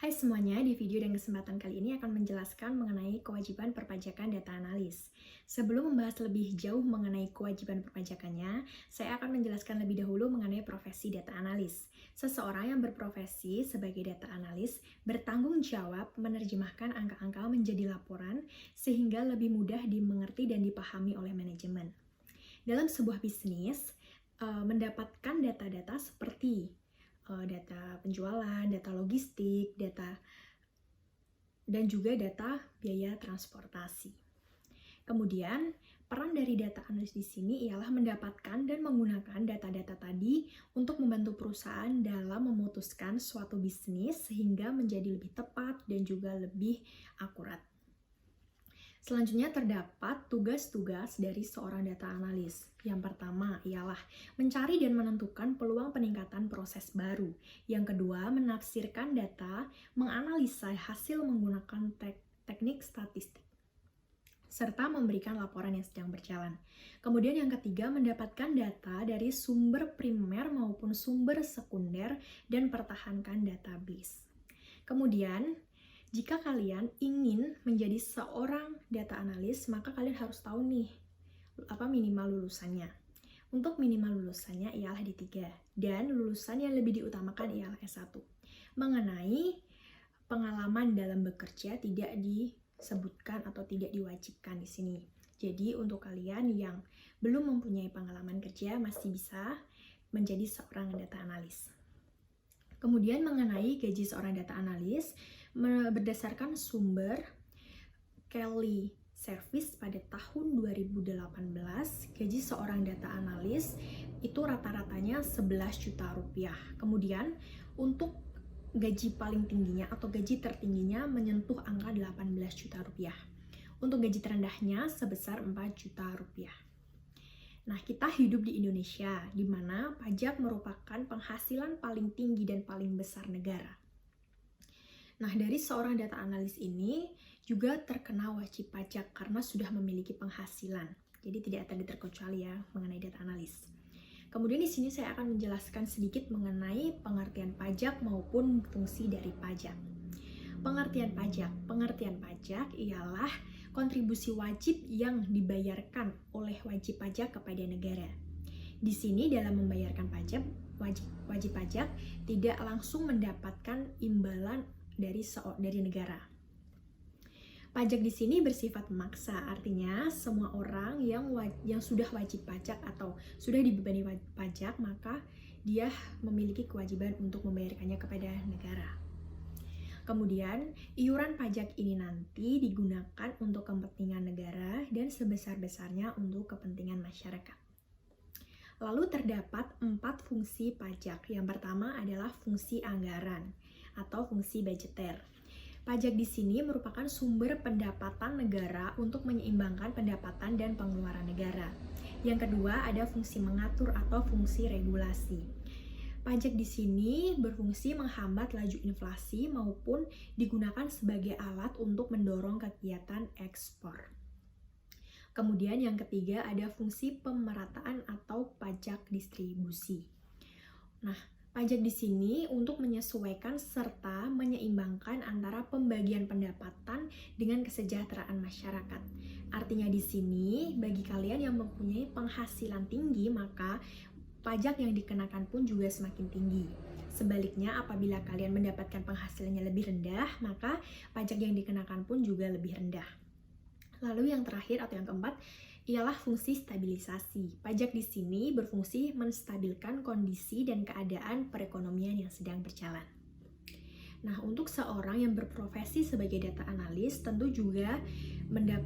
Hai semuanya, di video dan kesempatan kali ini akan menjelaskan mengenai kewajiban perpajakan data analis. Sebelum membahas lebih jauh mengenai kewajiban perpajakannya, saya akan menjelaskan lebih dahulu mengenai profesi data analis. Seseorang yang berprofesi sebagai data analis bertanggung jawab menerjemahkan angka-angka menjadi laporan sehingga lebih mudah dimengerti dan dipahami oleh manajemen. Dalam sebuah bisnis, mendapatkan data-data seperti data penjualan, data logistik, dan juga data biaya transportasi. Kemudian, peran dari data analis di sini ialah mendapatkan dan menggunakan data-data tadi untuk membantu perusahaan dalam memutuskan suatu bisnis sehingga menjadi lebih tepat dan juga lebih akurat. Selanjutnya terdapat tugas-tugas dari seorang data analis. Yang pertama ialah mencari dan menentukan peluang peningkatan proses baru. Yang kedua, menafsirkan data, menganalisa hasil menggunakan teknik statistik, serta memberikan laporan yang sedang berjalan. Kemudian yang ketiga, mendapatkan data dari sumber primer maupun sumber sekunder dan pertahankan database. Kemudian, jika kalian ingin menjadi seorang data analis, maka kalian harus tahu nih, apa minimal lulusannya. Untuk minimal lulusannya ialah D3, dan lulusan yang lebih diutamakan ialah S1. Mengenai pengalaman dalam bekerja tidak disebutkan atau tidak diwajibkan di sini. Jadi untuk kalian yang belum mempunyai pengalaman kerja masih bisa menjadi seorang data analis. Kemudian mengenai gaji seorang data analis, berdasarkan sumber Kelly Service pada tahun 2018, gaji seorang data analis itu rata-ratanya 11 juta rupiah. Kemudian untuk gaji paling tingginya atau gaji tertingginya menyentuh angka 18 juta rupiah. Untuk gaji terendahnya sebesar 4 juta rupiah. Nah, kita hidup di Indonesia, di mana pajak merupakan penghasilan paling tinggi dan paling besar negara. Nah, dari seorang data analis ini juga terkena wajib pajak karena sudah memiliki penghasilan. Jadi tidak terkecuali ya mengenai data analis. Kemudian di sini saya akan menjelaskan sedikit mengenai pengertian pajak maupun fungsi dari pajak. Pengertian pajak ialah kontribusi wajib yang dibayarkan oleh wajib pajak kepada negara. Di sini dalam membayarkan pajak, wajib pajak tidak langsung mendapatkan imbalan dari negara. Pajak di sini bersifat memaksa, artinya semua orang yang sudah wajib pajak atau sudah dibebani pajak, maka dia memiliki kewajiban untuk membayarkannya kepada negara. Kemudian, iuran pajak ini nanti digunakan untuk kepentingan negara dan sebesar-besarnya untuk kepentingan masyarakat. Lalu terdapat 4 fungsi pajak. Yang pertama adalah fungsi anggaran atau fungsi budgeter. Pajak di sini merupakan sumber pendapatan negara untuk menyeimbangkan pendapatan dan pengeluaran negara. Yang kedua ada fungsi mengatur atau fungsi regulasi. Pajak di sini berfungsi menghambat laju inflasi maupun digunakan sebagai alat untuk mendorong kegiatan ekspor. Kemudian yang ketiga ada fungsi pemerataan atau pajak distribusi. Nah, pajak di sini untuk menyesuaikan serta menyeimbangkan antara pembagian pendapatan dengan kesejahteraan masyarakat. Artinya di sini bagi kalian yang mempunyai penghasilan tinggi maka pajak yang dikenakan pun juga semakin tinggi. Sebaliknya, apabila kalian mendapatkan penghasilannya lebih rendah, maka pajak yang dikenakan pun juga lebih rendah. Lalu yang terakhir atau yang keempat ialah fungsi stabilisasi. Pajak di sini berfungsi menstabilkan kondisi dan keadaan perekonomian yang sedang berjalan. Nah, untuk seorang yang berprofesi sebagai data analis tentu juga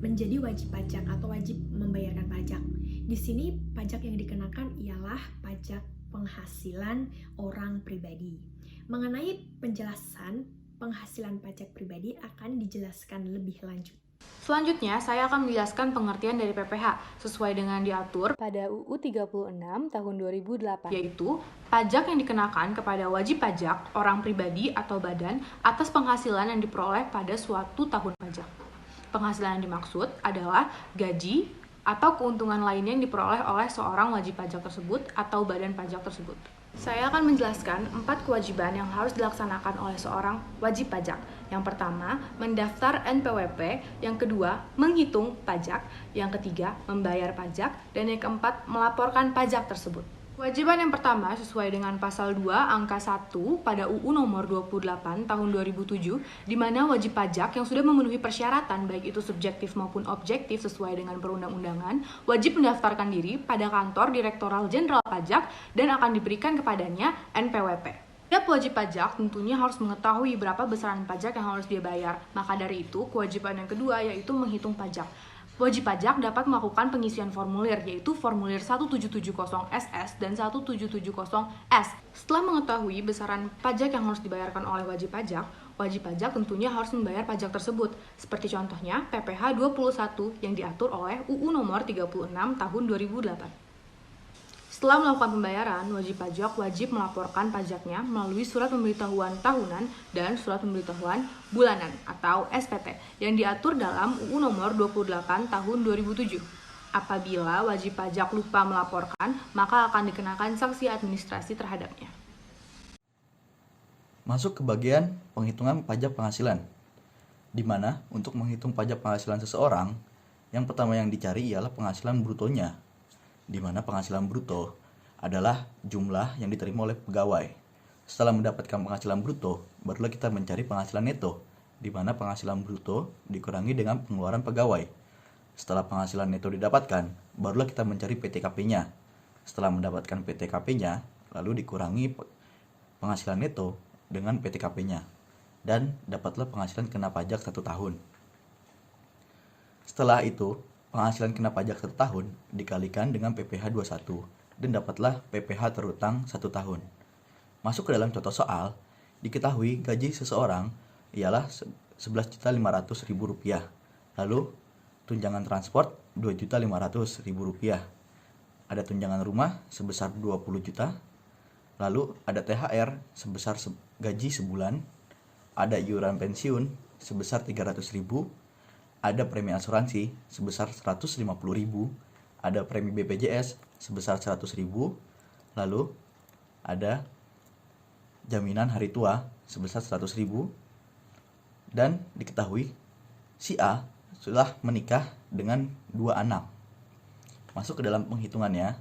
menjadi wajib pajak atau wajib membayarkan pajak. Di sini pajak yang dikenakan ialah pajak penghasilan orang pribadi. Mengenai penjelasan penghasilan pajak pribadi akan dijelaskan lebih lanjut. Selanjutnya, saya akan menjelaskan pengertian dari PPh sesuai dengan diatur pada UU 36 tahun 2008, yaitu pajak yang dikenakan kepada wajib pajak, orang pribadi atau badan atas penghasilan yang diperoleh pada suatu tahun pajak. Penghasilan yang dimaksud adalah gaji atau keuntungan lainnya yang diperoleh oleh seorang wajib pajak tersebut atau badan pajak tersebut. Saya akan menjelaskan 4 kewajiban yang harus dilaksanakan oleh seorang wajib pajak. Yang pertama, mendaftar NPWP. Yang kedua, menghitung pajak. Yang ketiga, membayar pajak. Dan yang keempat, melaporkan pajak tersebut. Kewajiban yang pertama sesuai dengan pasal 2 angka 1 pada UU nomor 28 tahun 2007, di mana wajib pajak yang sudah memenuhi persyaratan baik itu subjektif maupun objektif sesuai dengan perundang-undangan, wajib mendaftarkan diri pada kantor Direktorat Jenderal Pajak dan akan diberikan kepadanya NPWP. Setiap wajib pajak tentunya harus mengetahui berapa besaran pajak yang harus dia bayar. Maka dari itu, kewajiban yang kedua yaitu menghitung pajak. Wajib pajak dapat melakukan pengisian formulir, yaitu formulir 1770SS dan 1770S. Setelah mengetahui besaran pajak yang harus dibayarkan oleh wajib pajak tentunya harus membayar pajak tersebut. Seperti contohnya PPh 21 yang diatur oleh UU nomor 36 tahun 2008. Setelah melakukan pembayaran, wajib pajak wajib melaporkan pajaknya melalui surat pemberitahuan tahunan dan surat pemberitahuan bulanan atau SPT yang diatur dalam UU nomor 28 tahun 2007. Apabila wajib pajak lupa melaporkan, maka akan dikenakan sanksi administrasi terhadapnya. Masuk ke bagian penghitungan pajak penghasilan, di mana untuk menghitung pajak penghasilan seseorang, yang pertama yang dicari ialah penghasilan brutonya, di mana penghasilan bruto adalah jumlah yang diterima oleh pegawai. Setelah mendapatkan penghasilan bruto, barulah kita mencari penghasilan neto, di mana penghasilan bruto dikurangi dengan pengeluaran pegawai. Setelah penghasilan neto didapatkan, barulah kita mencari PTKP-nya. Setelah mendapatkan PTKP-nya, lalu dikurangi penghasilan neto dengan PTKP-nya, dan dapatlah penghasilan kena pajak 1 tahun. Setelah itu, penghasilan kena pajak 1 tahun dikalikan dengan PPh 21 dan dapatlah PPh terutang 1 tahun. Masuk ke dalam contoh soal, diketahui gaji seseorang ialah Rp11.500.000. Lalu tunjangan transport Rp2.500.000. Ada tunjangan rumah sebesar 20 juta. Lalu ada THR sebesar gaji sebulan. Ada iuran pensiun sebesar 300.000. Ada premi asuransi sebesar 150.000, ada premi BPJS sebesar 100.000, lalu ada jaminan hari tua sebesar 100.000, dan diketahui si A sudah menikah dengan 2 anak. Masuk ke dalam penghitungannya,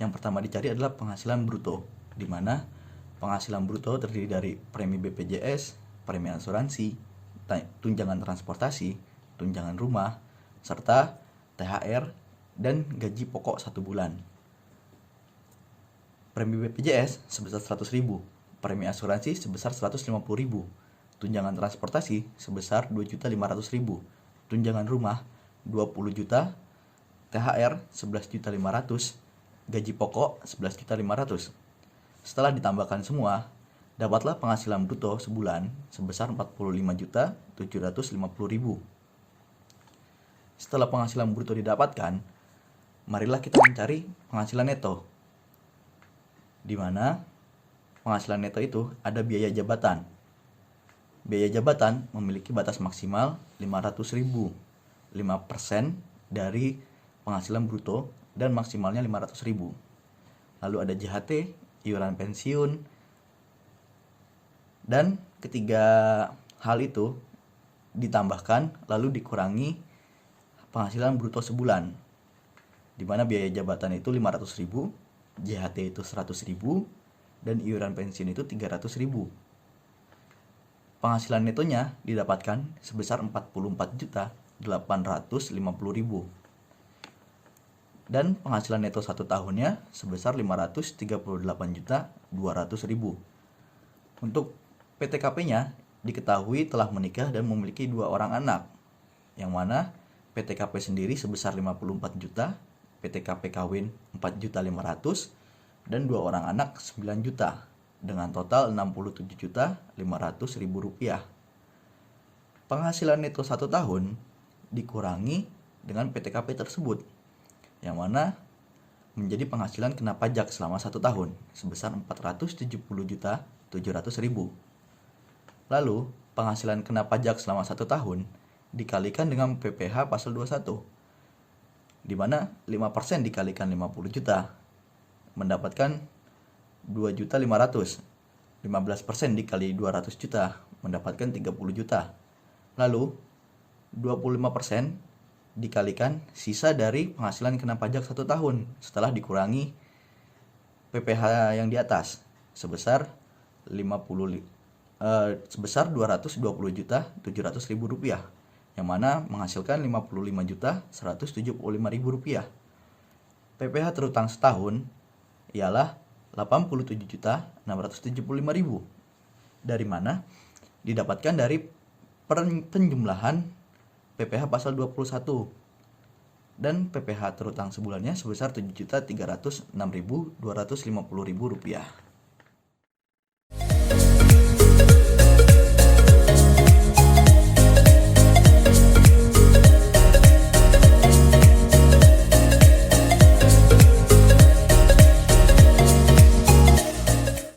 yang pertama dicari adalah penghasilan bruto, di mana penghasilan bruto terdiri dari premi BPJS, premi asuransi, tunjangan transportasi, tunjangan rumah, serta THR dan gaji pokok 1 bulan. Premi BPJS sebesar 100.000, premi asuransi sebesar 150.000, tunjangan transportasi sebesar 2.500.000, tunjangan rumah 20 juta, THR 11.500.000, gaji pokok 11.500.000. Setelah ditambahkan semua, dapatlah penghasilan bruto sebulan sebesar 45.750.000. Setelah penghasilan bruto didapatkan, marilah kita mencari penghasilan neto, di mana penghasilan neto itu ada biaya jabatan. Biaya jabatan memiliki batas maksimal 500.000, 5% dari penghasilan bruto dan maksimalnya 500.000. Lalu ada JHT, iuran pensiun, dan ketiga hal itu ditambahkan lalu dikurangi penghasilan bruto sebulan, di mana biaya jabatan itu 500.000, JHT itu 100.000, dan iuran pensiun itu 300.000. Penghasilan netonya didapatkan sebesar 44.850.000, dan penghasilan neto 1 tahunnya sebesar 538.200.000. Untuk PTKP-nya diketahui telah menikah dan memiliki 2 orang anak, yang mana PTKP sendiri sebesar 54 juta, PTKP kawin 4.500.000, dan 2 orang anak 9 juta, dengan total 67.500.000 rupiah. Penghasilan neto 1 tahun dikurangi dengan PTKP tersebut, yang mana menjadi penghasilan kena pajak selama 1 tahun sebesar 470.700.000. Lalu penghasilan kena pajak selama 1 tahun dikalikan dengan PPh pasal 21, di mana 5% dikalikan 50 juta mendapatkan 2.500.000. 15% dikali 200 juta mendapatkan 30 juta. Lalu 25% dikalikan sisa dari penghasilan kena pajak 1 tahun setelah dikurangi PPh yang di atas sebesar 220.700.000 rupiah, yang mana menghasilkan 55.175.000 rupiah. PPh terutang setahun ialah 87.675.000, dari mana didapatkan dari penjumlahan PPh pasal 21 dan PPh terutang sebulannya sebesar 7.306.250.000 rupiah.